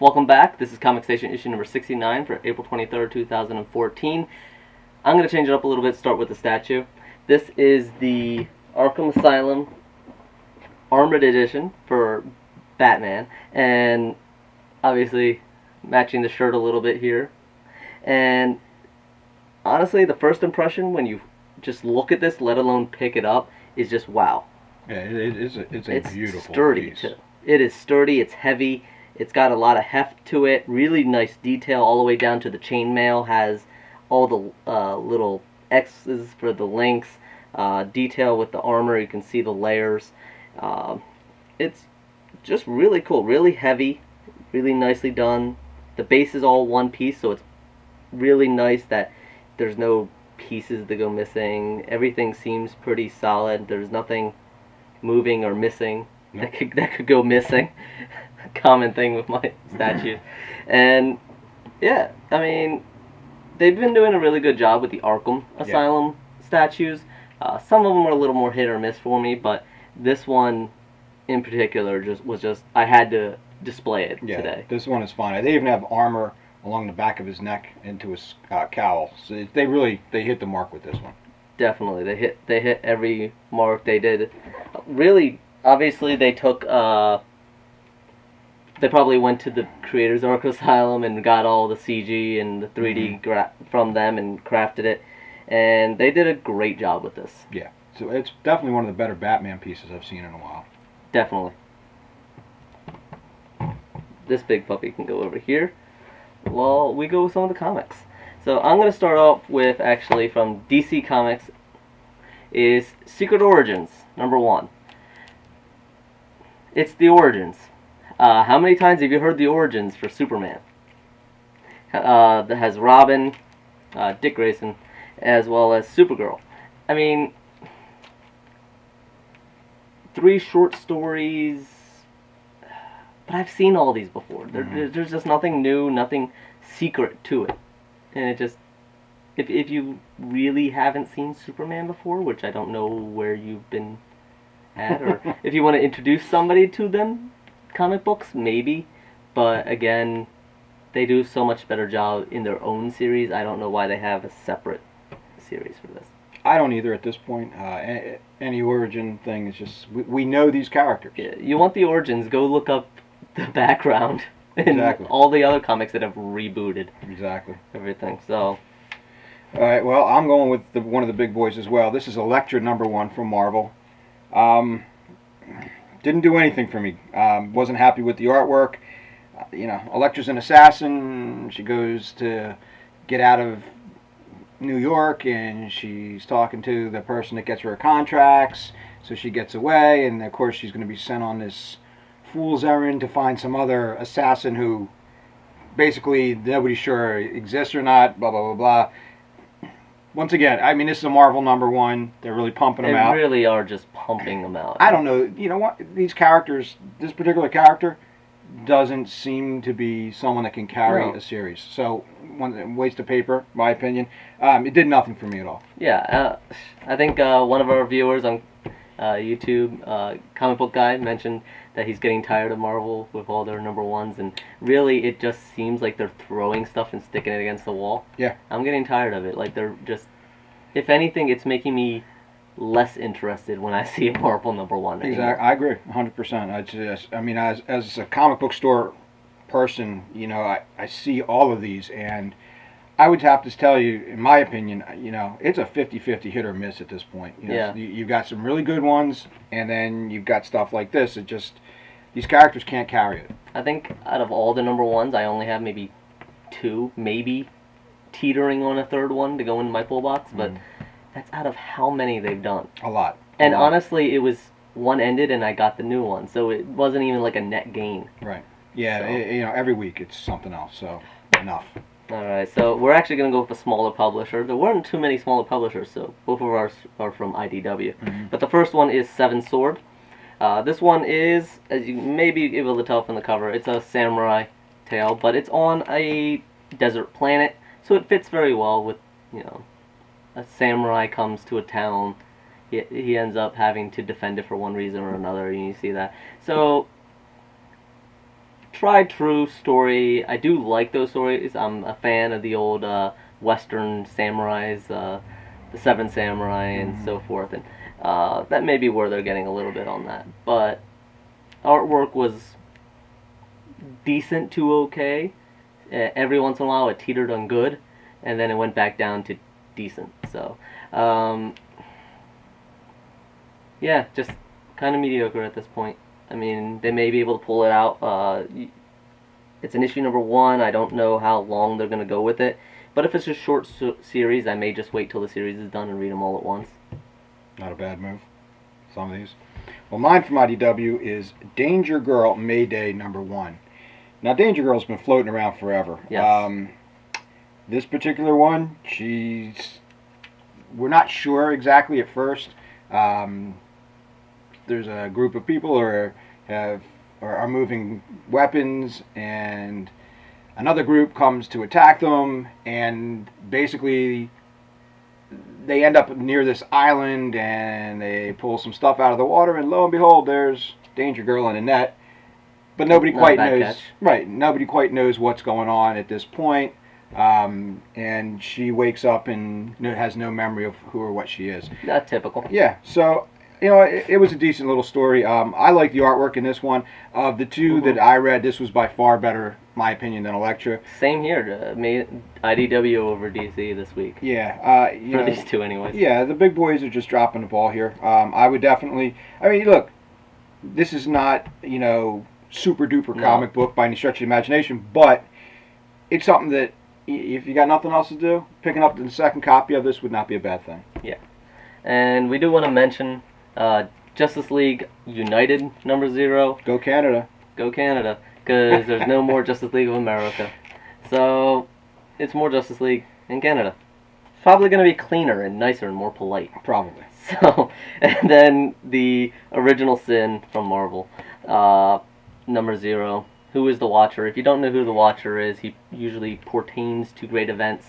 Welcome back. This is Comic Station issue number 69 for April 23rd, 2014. I'm going to change it up a little bit, start with the statue. This is the Arkham Asylum Armored Edition for Batman, and obviously matching the shirt a little bit here. And honestly, the first impression when you just look at this, let alone pick it up, is just wow. Yeah, it's a beautiful sturdy piece. Too. It is sturdy, it's heavy, it's got a lot of heft to it, really nice detail all the way down to the chainmail, has all the little X's for the lengths, detail with the armor, you can see the layers. It's just really cool, really heavy, really nicely done. The base is all one piece, so it's really nice that there's no pieces that go missing. Everything seems pretty solid. There's nothing moving or missing that could go missing. Common thing with my statues. And yeah, I mean, they've been doing a really good job with the Arkham Asylum statues. Some of them are a little more hit or miss for me, but this one in particular I had to display it today. This one is fine. They even have armor along the back of his neck into his cowl. So they hit the mark with this one. Definitely, they hit every mark. They did really. Obviously, they took. They probably went to the creators of Arkham Asylum and got all the CG and the 3D from them and crafted it, and they did a great job with this. Yeah, so it's definitely one of the better Batman pieces I've seen in a while. Definitely. This big puppy can go over here. Well, we go with some of the comics. So I'm going to start off with, actually, from DC Comics, is Secret Origins, #1. It's the Origins. How many times have you heard the Origins for Superman? That has Robin, Dick Grayson, as well as Supergirl. I mean, 3 short stories, but I've seen all these before. There's just nothing new, nothing secret to it. And it just, if you really haven't seen Superman before, which I don't know where you've been at, or if you want to introduce somebody to them, comic books, maybe. But again, they do so much better job in their own series. I don't know why they have a separate series for this. I don't either at this point. Any origin thing is just, we know these characters. Yeah, you want the origins, go look up the background in all the other comics that have rebooted everything. So, all right, well, I'm going with one of the big boys as well. This is Elektra #1 from Marvel. Didn't do anything for me. Wasn't happy with the artwork. You know, Elektra's an assassin. She goes to get out of New York, and she's talking to the person that gets her contracts. So she gets away, and of course she's going to be sent on this fool's errand to find some other assassin who basically nobody's sure exists or not. Blah blah blah blah. Once again, I mean, this is a Marvel #1. They're really pumping them out. They really are just pumping them out. I don't know. You know what? These characters, this particular character, doesn't seem to be someone that can carry a series. So, waste of paper, my opinion. It did nothing for me at all. Yeah, I think one of our viewers on YouTube, Comic Book Guy, mentioned that he's getting tired of Marvel with all their #1s, and really it just seems like they're throwing stuff and sticking it against the wall. Yeah. I'm getting tired of it. Like, they're just, if anything, it's making me less interested when I see a Marvel #1 anymore. Exactly. I agree, 100%. I mean, as a comic book store person, you know, I see all of these, and I would have to tell you, in my opinion, you know, it's a 50-50 hit or miss at this point. You know, yeah. You've got some really good ones, and then you've got stuff like this. It just, these characters can't carry it. I think out of all the #1s, I only have maybe 2, maybe teetering on a 3rd one to go in my pull box, but that's out of how many they've done. A lot. And honestly, it was one ended and I got the new one, so it wasn't even like a net gain. Right. Yeah, so, you know, every week it's something else, so enough. Alright, so we're actually going to go with a smaller publisher. There weren't too many smaller publishers, so both of ours are from IDW. But the first one is Seven Sword. This one is, as you may be able to tell from the cover, it's a samurai tale, but it's on a desert planet, so it fits very well with, you know, a samurai comes to a town, he ends up having to defend it for one reason or another, and you see that. So, tried true story. I do like those stories. I'm a fan of the old Western samurais, the Seven Samurai and so forth, and that may be where they're getting a little bit on that. But artwork was decent to okay. Every once in a while it teetered on good, and then it went back down to decent. So, yeah, just kind of mediocre at this point. I mean, they may be able to pull it out. It's an issue number 1. I don't know how long they're going to go with it. But if it's a short series, I may just wait till the series is done and read them all at once. Not a bad move. Some of these. Well, mine from IDW is Danger Girl Mayday number 1. Now, Danger Girl's been floating around forever. Yes. This particular one, we're not sure exactly at first. There's a group of people who are moving weapons, and another group comes to attack them, and basically they end up near this island, and they pull some stuff out of the water, and lo and behold, there's Danger Girl in a net. But nobody quite knows. Catch. Right, nobody quite knows what's going on at this point. And she wakes up and has no memory of who or what she is. Not typical. Yeah, so it was a decent little story. I like the artwork in this one. Of the two that I read, this was by far better, my opinion, than Elektra. Same here. IDW over DC this week. Yeah, for these two, anyways. Yeah, the big boys are just dropping the ball here. I would definitely. I mean, look, this is not super duper comic book by any stretch of the imagination, but it's something that if you got nothing else to do, picking up the second copy of this would not be a bad thing. Yeah, and we do want to mention Justice League United number 0. Go Canada. Go Canada, because there's no more Justice League of America. So it's more Justice League in Canada. It's probably going to be cleaner and nicer and more polite. Probably. So, and then the Original Sin from Marvel, number 0. Who is the Watcher? If you don't know who the Watcher is, he usually pertains to great events.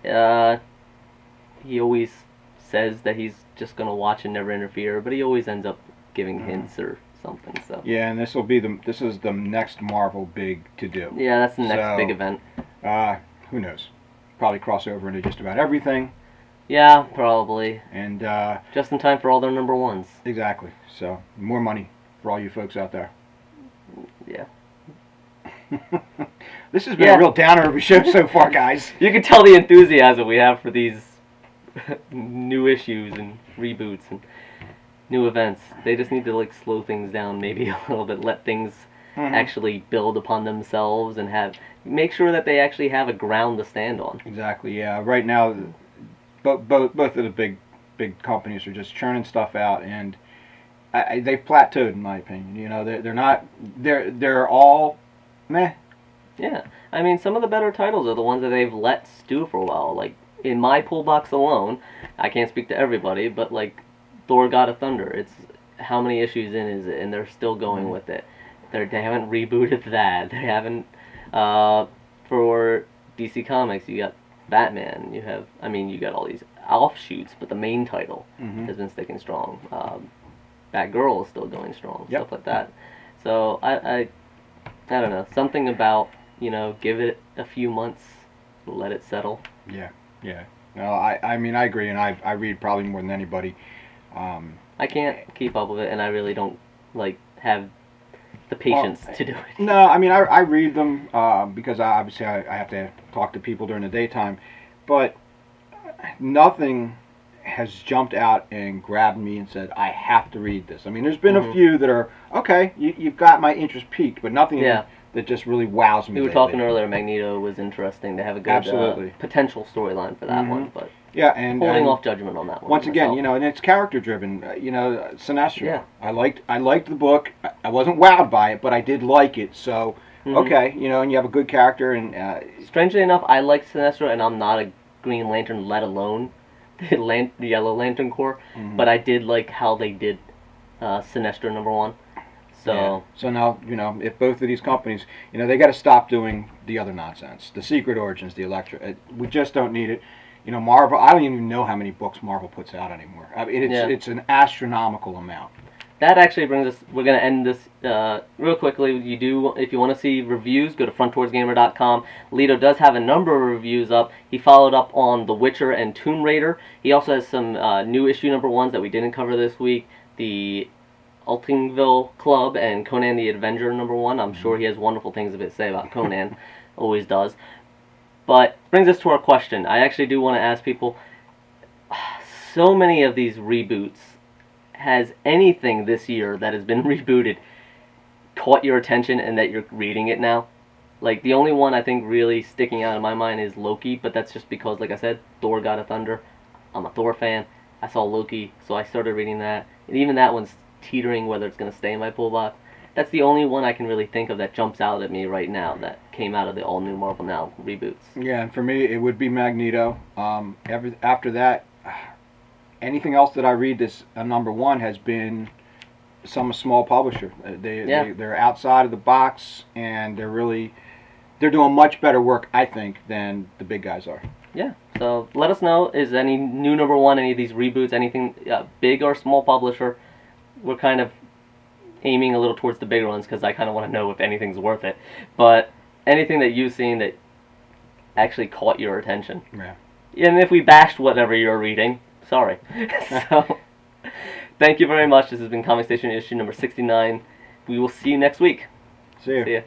He always says that he's just going to watch and never interfere, but he always ends up giving hints or something. So yeah, and this is the next Marvel big to do. Yeah, that's the next big event. Who knows? Probably cross over into just about everything. Yeah, probably. And just in time for all their number 1s. Exactly. So more money for all you folks out there. Yeah. This has been a real downer of a show so far, guys. You can tell the enthusiasm we have for these new issues and reboots and new events. They just need to slow things down maybe a little bit, let things actually build upon themselves, and make sure that they actually have a ground to stand on. Exactly. Yeah. Right now, both of the big companies are just churning stuff out, and they've plateaued, in my opinion. They're all meh. Yeah, I mean, some of the better titles are the ones that they've let stew for a while. Like, in my pull box alone, I can't speak to everybody, but Thor God of Thunder, it's how many issues in is it, and they're still going with it. They haven't rebooted that. They haven't, for DC Comics, you got Batman, you got all these offshoots, but the main title has been sticking strong. Batgirl is still going strong, stuff like that. So, I don't know, something about, give it a few months, let it settle. Yeah. No, I mean, I agree, and I read probably more than anybody. I can't keep up with it, and I really don't, have the patience to do it. No, I mean, I read them because obviously I have to talk to people during the daytime, but nothing has jumped out and grabbed me and said, I have to read this. I mean, there's been a few that are, okay, you've got my interest peaked, but nothing that just really wows me. We were talking earlier, Magneto was interesting. They have a good potential storyline for that one, but and holding off judgment on that one. Once again, and it's character driven. Sinestro. Yeah. I liked the book. I wasn't wowed by it, but I did like it. So okay, and you have a good character. And strangely enough, I like Sinestro, and I'm not a Green Lantern, let alone the Yellow Lantern Corps. But I did like how they did Sinestro number 1. So now, if both of these companies, they got to stop doing the other nonsense, the Secret Origins, the Elektra. We just don't need it. Marvel, I don't even know how many books Marvel puts out anymore. I mean, it's an astronomical amount. that actually brings us, we're going to end this real quickly. If you want to see reviews, go to frontdoorsgamer.com. Lido does have a number of reviews up. He followed up on The Witcher and Tomb Raider. He also has some new issue #1s that we didn't cover this week. The Eltingville Club and Conan the Avenger #1. I'm sure he has wonderful things to say about Conan. Always does. But brings us to our question. I actually do want to ask people, so many of these reboots, has anything this year that has been rebooted caught your attention and that you're reading it now? Like, the only one I think really sticking out in my mind is Loki, but that's just because, like I said, Thor God of Thunder. I'm a Thor fan. I saw Loki, so I started reading that. And even that one's teetering whether it's going to stay in my pull box. That's the only one I can really think of that jumps out at me right now that came out of the all-new Marvel Now reboots. Yeah, and for me, it would be Magneto. After that, anything else that I read this #1 has been some small publisher. They're outside of the box, and they're doing much better work, I think, than the big guys are. Yeah, so let us know, is any new #1, any of these reboots, anything big or small publisher? We're kind of aiming a little towards the bigger ones because I kind of want to know if anything's worth it. But anything that you've seen that actually caught your attention. Yeah. And if we bashed whatever you're reading, sorry. So, thank you very much. This has been Comic Station issue #69. We will see you next week. See ya. See ya.